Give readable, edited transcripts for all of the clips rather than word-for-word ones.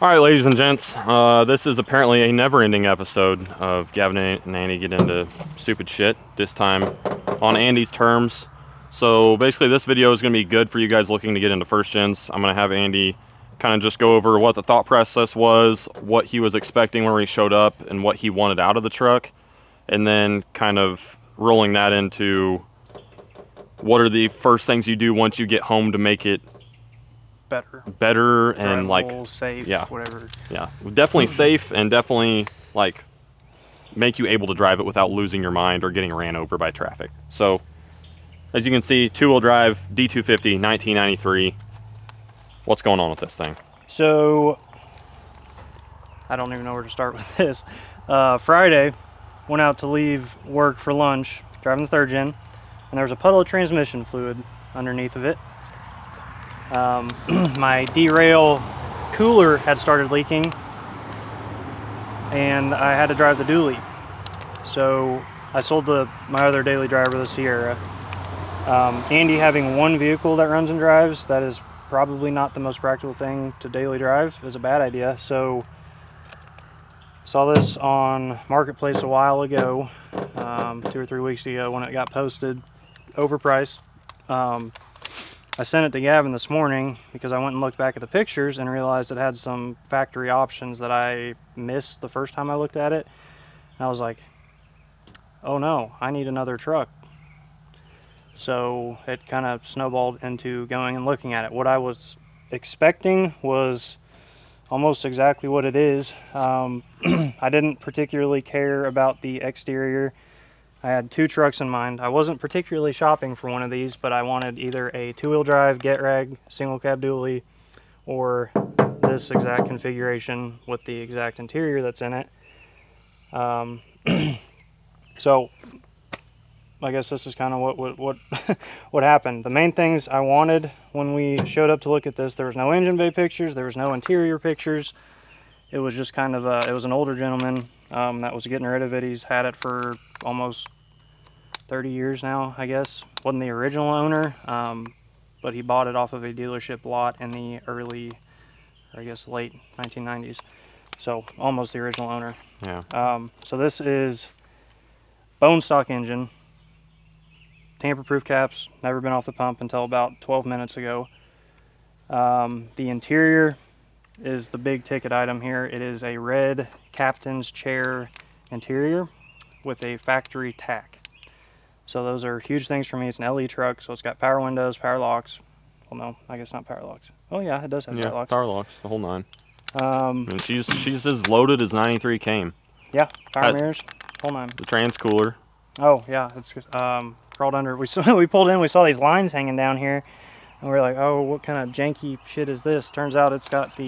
All right, ladies and gents, this is apparently a never-ending episode of Gavin and Andy get into stupid shit, this time on Andy's terms. So basically this video is going to be good for you guys looking to get into first gens. I'm going to have Andy kind of just go over what the thought process was, what he was expecting when he showed up, and what he wanted out of the truck, and then kind of rolling that into what are the first things you do once you get home to make it better and drivable, safe, yeah, whatever. Yeah, definitely safe and definitely like make you able to drive it without losing your mind or getting ran over by traffic. So as you can see, two-wheel drive D250 1993. What's going on with this thing? So I don't even know where to start with this. Friday, went out to leave work for lunch, driving the third gen, and there was a puddle of transmission fluid underneath of it. My derail cooler had started leaking, and I had to drive the dually. So I sold my other daily driver, the Sierra. Andy having one vehicle that runs and drives, that is probably not the most practical thing to daily drive, is a bad idea. So saw this on Marketplace a while ago, 2 or 3 weeks ago when it got posted, overpriced. I sent it to Gavin this morning because I went and looked back at the pictures and realized it had some factory options that I missed the first time I looked at it. And I was like, oh no, I need another truck. So it kind of snowballed into going and looking at it. What I was expecting was almost exactly what it is. I didn't particularly care about the exterior. I had 2 trucks in mind. I wasn't particularly shopping for one of these, but I wanted either a 2-wheel drive get rag single cab dually or this exact configuration with the exact interior that's in it. So I guess this is kind of what what happened. The main things I wanted when we showed up to look at this, there was no engine bay pictures, there was no interior pictures. It was just kind of it was an older gentleman that was getting rid of it. He's had it for almost 30 years now, I guess. Wasn't the original owner, but he bought it off of a dealership lot in the early, or I guess late 1990s. So almost the original owner. Yeah. So this is bone stock engine, tamper-proof caps, never been off the pump until about 12 minutes ago. The interior is the big ticket item here. It is a red captain's chair interior with a factory tack. So those are huge things for me. It's an LE truck, so it's got power windows, power locks. Well, no, I guess not power locks. Oh yeah, it does have power locks. Power locks, the whole 9. I mean, she's as loaded as 93 came. Yeah, power mirrors, whole 9. The trans cooler. Oh yeah, it's crawled under. We pulled in, we saw these lines hanging down here, and we were like, oh, what kind of janky shit is this? Turns out it's got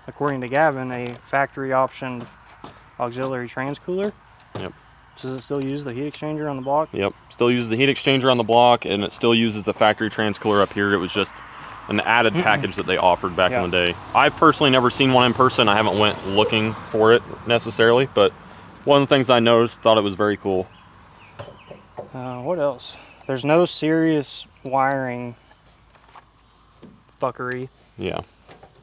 according to Gavin, a factory optioned auxiliary trans cooler. Yep. Does it still use the heat exchanger on the block? Yep. Still uses the heat exchanger on the block, and it still uses the factory trans cooler up here. It was just an added package that they offered back in the day. I've personally never seen one in person. I haven't went looking for it necessarily, but one of the things I noticed, thought it was very cool. What else? There's no serious wiring fuckery. Yeah.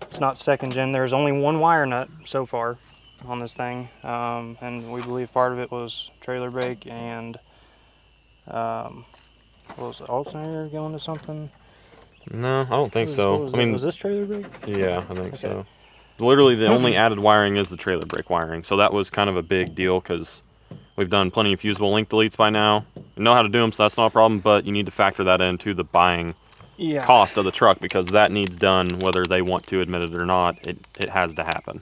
It's not second gen. There's only one wire nut so far on this thing, and we believe part of it was trailer brake and what was the alternator going to something? No, I don't think so. Was this trailer brake? Yeah, I think so. Literally the only added wiring is the trailer brake wiring, so that was kind of a big deal because we've done plenty of fusible link deletes by now. We know how to do them, so that's not a problem, but you need to factor that into the buying cost of the truck because that needs done whether they want to admit it or not. It has to happen.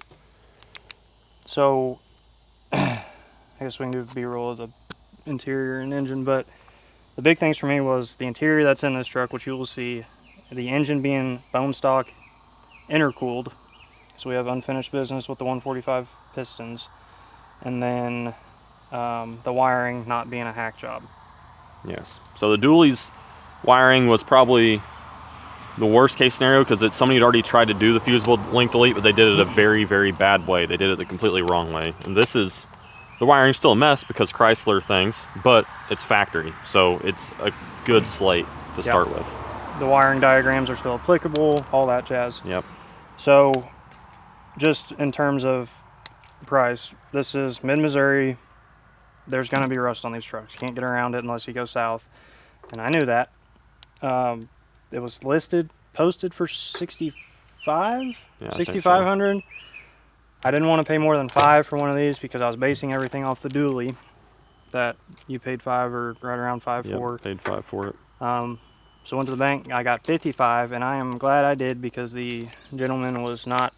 So I guess we can do a B-roll of the interior and engine, but the big things for me was the interior that's in this truck, which you will see, the engine being bone stock intercooled, so we have unfinished business with the 145 pistons, and then the wiring not being a hack job. Yes. So the dually's wiring was probably the worst case scenario because somebody had already tried to do the fusible link delete, but they did it a very, very bad way. They did it the completely wrong way. And the wiring's still a mess because Chrysler things, but it's factory. So it's a good slate to start with. The wiring diagrams are still applicable, all that jazz. Yep. So just in terms of price, this is mid-Missouri. There's going to be rust on these trucks. You can't get around it unless you go south. And I knew that. It was posted for 65, Yeah, 6,500. I didn't want to pay more than $5 for one of these because I was basing everything off the dually that you paid $5 or right around $5 for. Paid $5 for it. So went to the bank. I got 55, and I am glad I did because the gentleman was not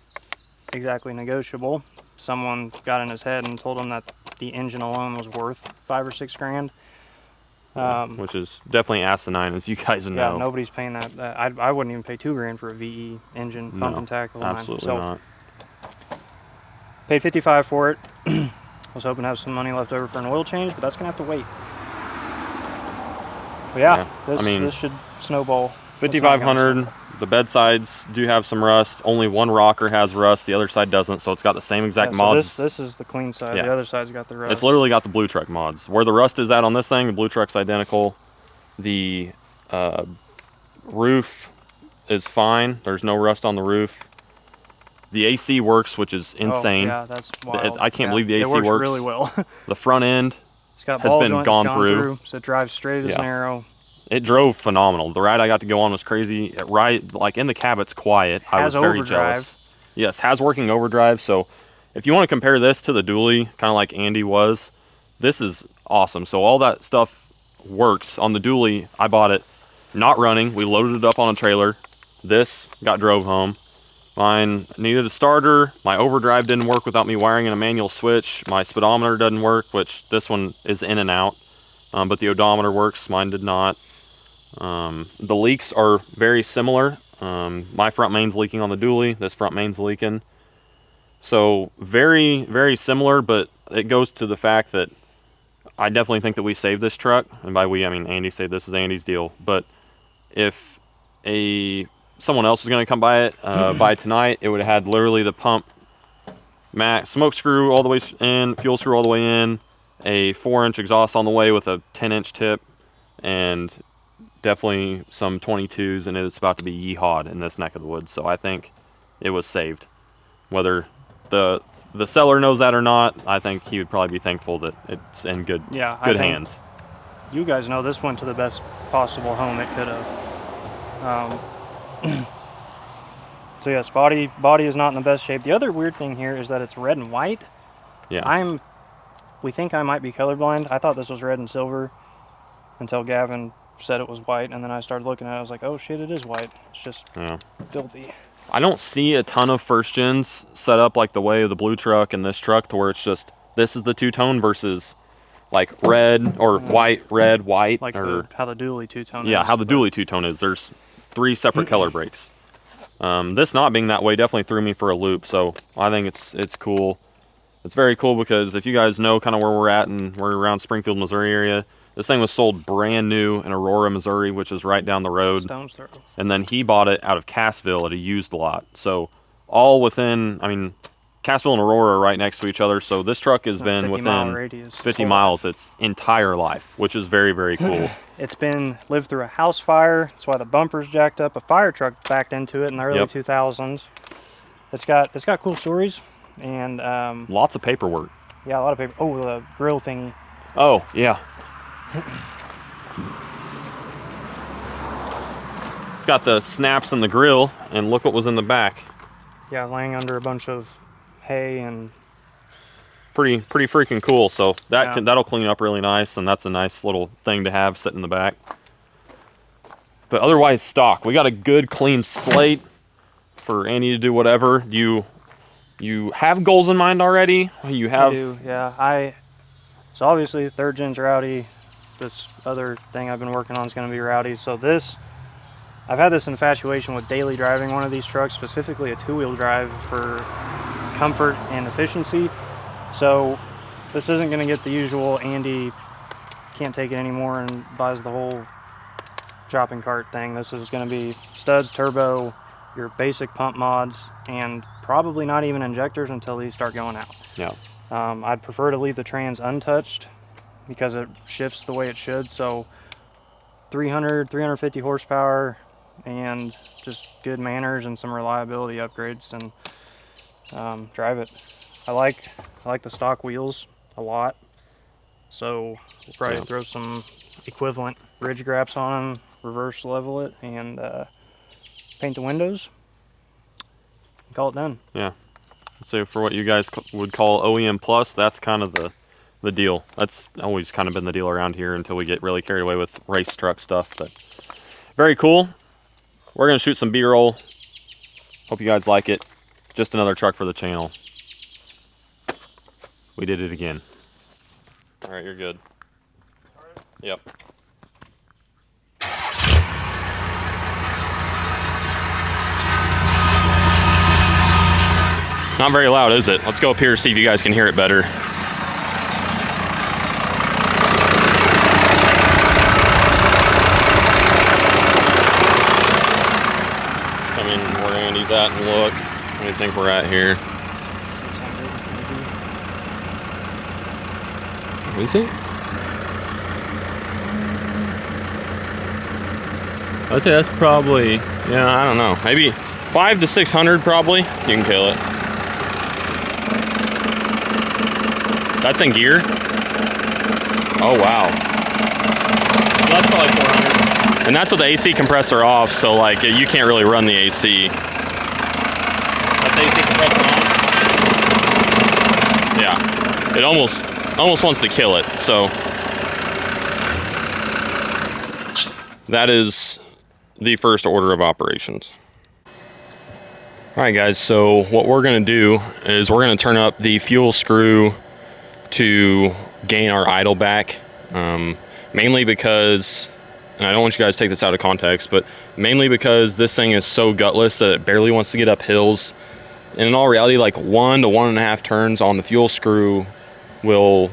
exactly negotiable. Someone got in his head and told him that the engine alone was worth $5 or $6 grand. Which is definitely asinine, as you guys know. Yeah, nobody's paying that. I wouldn't even pay $2 grand for a VE engine, pump and tackle line. Absolutely not. Paid 55 for it. Was hoping to have some money left over for an oil change, but that's gonna have to wait. But yeah, this should snowball. 5,500. The bed sides do have some rust. Only one rocker has rust. The other side doesn't. So it's got the same exact mods. This is the clean side. Yeah. The other side's got the rust. It's literally got the Blue Truck mods. Where the rust is at on this thing, the Blue Truck's identical. The roof is fine. There's no rust on the roof. The AC works, which is insane. Oh, yeah, that's wild. I can't believe the AC works really well. The front end it's got has been gone through, so it drives straight as an arrow. It drove phenomenal. The ride I got to go on was crazy. Like in the cab, it's quiet. I was very jealous. Yes, has working overdrive. So if you want to compare this to the dually, kind of like Andy was, this is awesome. So all that stuff works. On the dually, I bought it not running. We loaded it up on a trailer. This got drove home. Mine needed a starter. My overdrive didn't work without me wiring in a manual switch. My speedometer doesn't work, which this one is in and out. But the odometer works. Mine did not. The leaks are very similar. My front main's leaking on the dually. This front main's leaking. So very, very similar, but it goes to the fact that I definitely think that we saved this truck. And by we, I mean Andy said this is Andy's deal. But if someone else was going to come by it by tonight, it would have had literally the pump, smoke screw all the way in, fuel screw all the way in, a 4-inch exhaust on the way with a 10-inch tip, and definitely some 22s, and it's about to be yeehawed in this neck of the woods. So I think it was saved. Whether the seller knows that or not, I think he would probably be thankful that it's in good hands. You guys know this went to the best possible home it could have. So yes, body is not in the best shape. The other weird thing here is that it's red and white. Yeah. We think I might be colorblind. I thought this was red and silver until Gavin said it was white, and then I started looking at it. I was like, oh shit, it is white. It's just filthy. I don't see a ton of first gens set up like the way of the Blue Truck and this truck, to where it's just this is the two-tone versus like red or white, red, white, like or how the dually two-tone is. Yeah, how the dually two-tone is. There's 3 separate color breaks. This not being that way definitely threw me for a loop. So I think it's cool. It's very cool because if you guys know kind of where we're at, and we're around Springfield, Missouri area, this thing was sold brand new in Aurora, Missouri, which is right down the road. Stone's throw. And then he bought it out of Cassville at a used lot. So all within, I mean, Cassville and Aurora are right next to each other. So this truck has been within 50 miles its entire life, which is very, very cool. It's lived through a house fire. That's why the bumper's jacked up. A fire truck backed into it in the early 2000s. It's got cool stories, and lots of paperwork. Yeah, a lot of paper. Oh, the grill thingy. Oh yeah. It's got the snaps in the grill, and look what was in the back. Yeah, laying under a bunch of hay and pretty freaking cool. So that'll clean up really nice, and that's a nice little thing to have sitting in the back. But otherwise, stock. We got a good clean slate for Andy to do whatever. You have goals in mind already? You have? I do, yeah. So obviously, 3rd gen's rowdy. This other thing I've been working on is going to be rowdy. So I've had this infatuation with daily driving one of these trucks, specifically a 2-wheel drive for comfort and efficiency. So this isn't going to get the usual Andy can't take it anymore and buys the whole shopping cart thing. This is going to be studs, turbo, your basic pump mods, and probably not even injectors until these start going out. Yeah. I'd prefer to leave the trans untouched because it shifts the way it should. So 350 horsepower and just good manners and some reliability upgrades, and drive it. I like the stock wheels a lot, so we'll probably throw some equivalent ridge graps on them, reverse level it, and paint the windows. And call it done. Yeah. So for what you guys would call OEM plus, that's kind of the deal. That's always kind of been the deal around here until we get really carried away with race truck stuff. But very cool. We're gonna shoot some B-roll. Hope you guys like it. Just another truck for the channel. We did it again. All right, you're good. Yep. Not very loud, is it? Let's go up here see if you guys can hear it better. Come in where Andy's at and look. What do you think we're at here? 600 maybe. Is it? I'd say that's probably, yeah, I don't know. Maybe 500 to 600 probably. You can kill it. That's in gear? Oh, wow. So that's probably 400. And that's with the AC compressor off, so like you can't really run the AC. That's AC compressor on? Yeah. It almost wants to kill it, so. That is the first order of operations. All right, guys, so what we're gonna do is we're gonna turn up the fuel screw to gain our idle back, mainly because, and I don't want you guys to take this out of context, but mainly because this thing is so gutless that it barely wants to get up hills. And in all reality, like 1 to 1.5 turns on the fuel screw will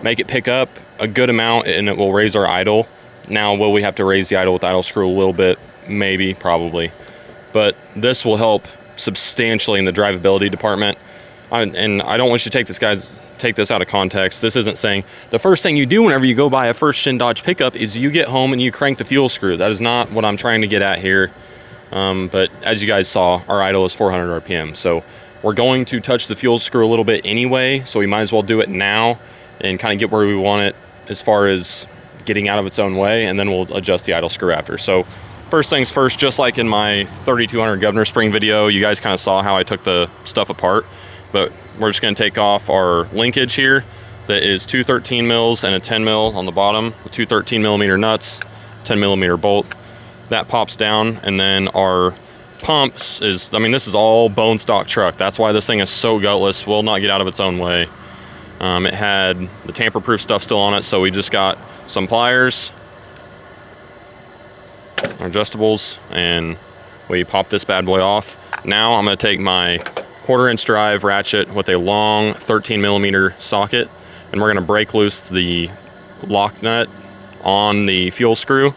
make it pick up a good amount and it will raise our idle. Now, will we have to raise the idle with the idle screw a little bit? Maybe, probably. But this will help substantially in the drivability department. And I don't want you to take this out of context. This isn't saying the first thing you do whenever you go buy a first gen Dodge pickup is you get home and you crank the fuel screw. That is not what I'm trying to get at here. But as you guys saw, our idle is 400 RPM. So we're going to touch the fuel screw a little bit anyway. So we might as well do it now and kind of get where we want it as far as getting out of its own way. And then we'll adjust the idle screw after. So first things first, just like in my 3200 governor spring video, you guys kind of saw how I took the stuff apart. But we're just going to take off our linkage here. That is 2 13 mils and a 10 mil on the bottom, with 2 13 millimeter nuts, 10 millimeter bolt. That pops down, and then our pumps is, I mean, this is all bone stock truck. That's why this thing is so gutless, will not get out of its own way. It had the tamper-proof stuff still on it, so we just got some pliers, our adjustables, and we pop this bad boy off. Now I'm going to take my 1/4 inch drive ratchet with a long 13 millimeter socket, and we're going to break loose the lock nut on the fuel screw.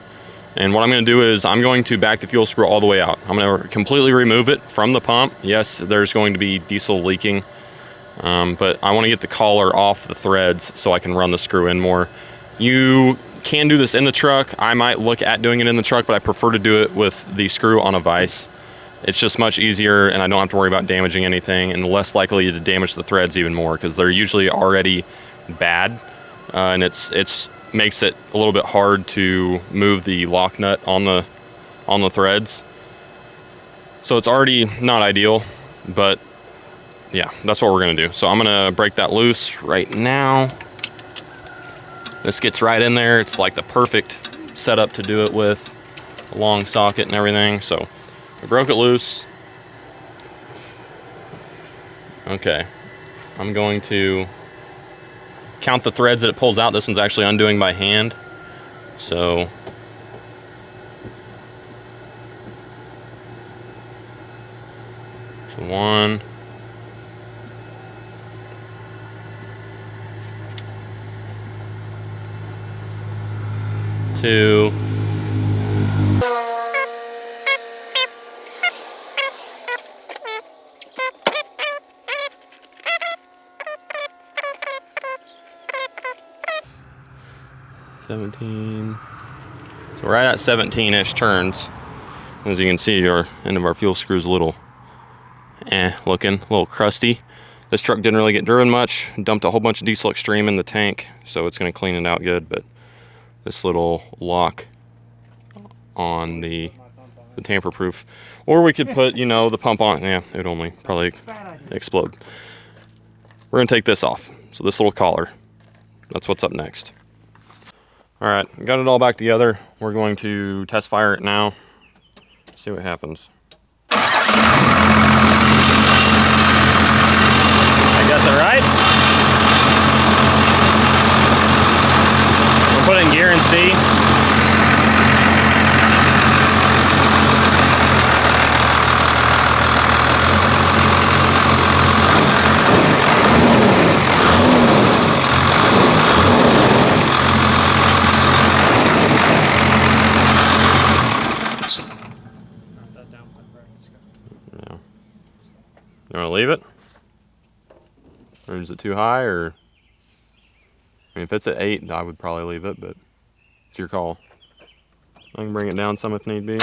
And what I'm going to do is I'm going to back the fuel screw all the way out. I'm going to completely remove it from the pump. Yes, there's going to be diesel leaking, but I want to get the collar off the threads so I can run the screw in more. You can do this in the truck. I might look at doing it in the truck, but I prefer to do it with the screw on a vise. It's just much easier, and I don't have to worry about damaging anything, and less likely to damage the threads even more because they're usually already bad, and it's makes it a little bit hard to move the lock nut on the threads. So it's already not ideal, but yeah, that's what we're gonna do. So I'm gonna break that loose right now. This gets right in there. It's like the perfect setup to do it with, a long socket and everything. So I broke it loose. Okay, I'm going to count the threads that it pulls out. This one's actually undoing by hand. So one, two, $17. So we're right at 17-ish turns. As you can see, our end of our fuel screw is a little Looking a little crusty. This truck didn't really get driven much. Dumped a whole bunch of diesel extreme in the tank, so it's going to clean it out good. But this little lock on the tamper proof, or we could put, you know, the pump on. Yeah, it would only probably explode. We're going to take this off. So this little collar, that's what's up next. All right, got it all back together. We're going to test fire it now. See what happens. I guess all right. We'll put it in gear and see. Yeah. You want to leave it? Or is it too high? Or, I mean, if it's at 8, I would probably leave it, but it's your call. I can bring it down some if need be.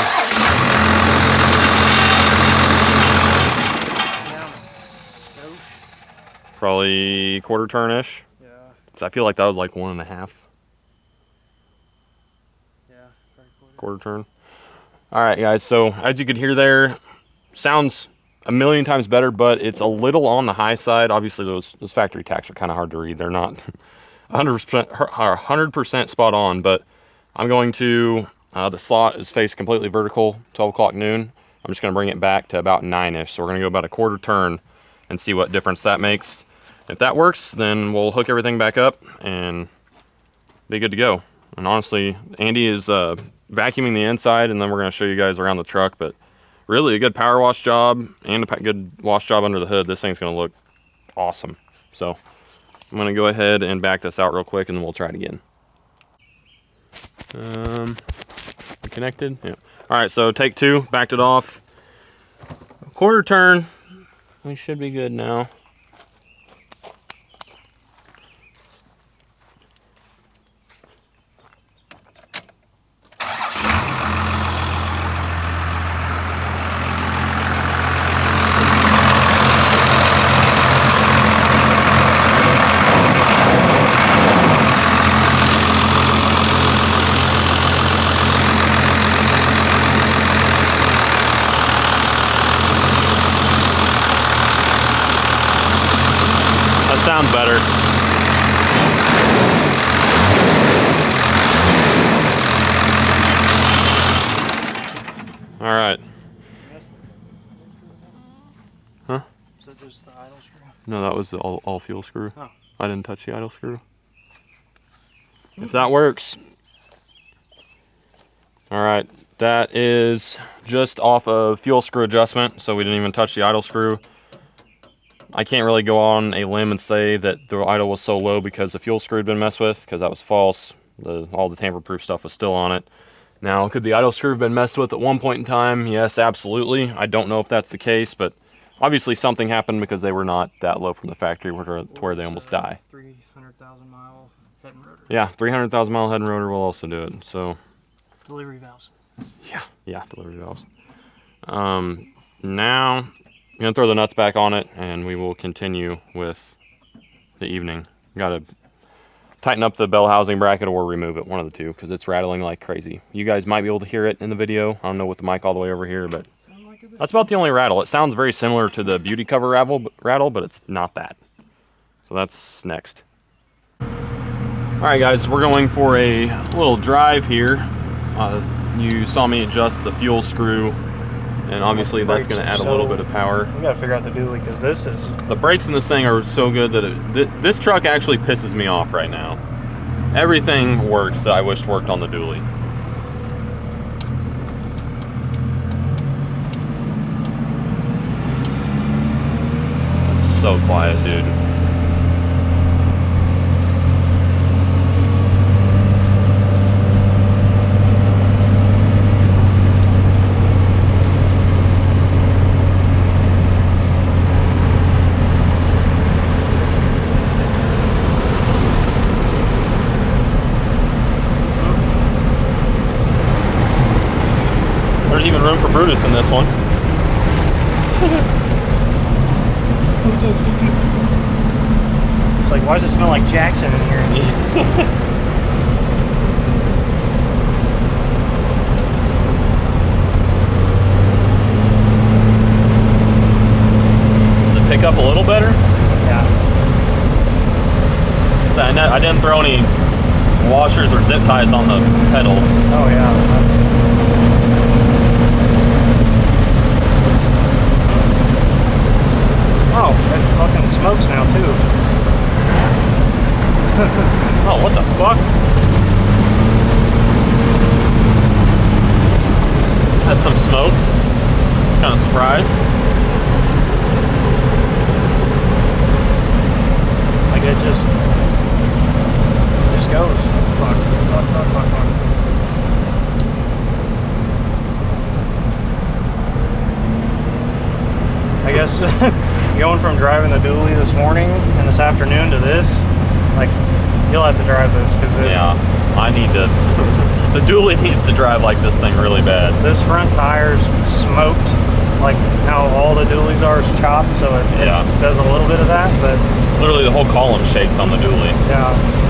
Probably quarter turn-ish. Yeah. So I feel like that was like 1.5. Yeah. Quarter turn. All right, guys. So as you could hear there, sounds a million times better, but it's a little on the high side. Obviously, those factory tacks are kind of hard to read. They're not 100% spot on, but I'm going to, the slot is faced completely vertical, 12 o'clock noon. I'm just going to bring it back to about 9-ish. So we're going to go about a quarter turn and see what difference that makes. If that works, then we'll hook everything back up and be good to go. And honestly, Andy is vacuuming the inside, and then we're going to show you guys around the truck, but really a good power wash job and a good wash job under the hood. This thing's going to look awesome. So I'm going to go ahead and back this out real quick, and then we'll try it again. Connected? Yeah. All right, so take 2, backed it off. A quarter turn. We should be good now. Sounds better. All right. Huh? Is that just the idle screw? No, that was the all fuel screw. Oh. I didn't touch the idle screw. If that works. All right. That is just off of fuel screw adjustment, so we didn't even touch the idle screw. I can't really go on a limb and say that the idle was so low because the fuel screw had been messed with, because that was false. All the tamper-proof stuff was still on it. Now, could the idle screw have been messed with at one point in time? Yes, absolutely. I don't know if that's the case, but obviously something happened because they were not that low from the factory to where they almost die. 300,000 mile head and rotor. Yeah, 300,000 mile head and rotor will also do it. So Delivery valves. Yeah, delivery valves. Now I'm gonna throw the nuts back on it, and we will continue with the evening. Got to tighten up the bell housing bracket or remove it, one of the two, because it's rattling like crazy. You guys might be able to hear it in the video. I don't know with the mic all the way over here, but that's about the only rattle. It sounds very similar to the beauty cover rattle, but it's not that. So that's next. All right, guys, we're going for a little drive here. You saw me adjust the fuel screw, and obviously that's going to add a little bit of power. We got to figure out the dually, because this is... The brakes in this thing are so good that this truck actually pisses me off right now. Everything works that I wished worked on the dually. It's so quiet, dude. There's even room for Brutus in this one. like, why does it smell like Jackson in here? Pick up a little better? Yeah. So I didn't throw any washers or zip ties on the pedal. Oh yeah. Oh, it fucking smokes now too. Oh, what the fuck? That's some smoke. Kind of surprised. Like it just goes. Fuck. I guess going from driving the dually this morning and this afternoon to this, like, you'll have to drive this because yeah, I need to. The dually needs to drive like this thing really bad. This front tire's smoked, like how all the dualies are is chopped, so it does a little bit of that, but literally the whole column shakes on the dually. yeah.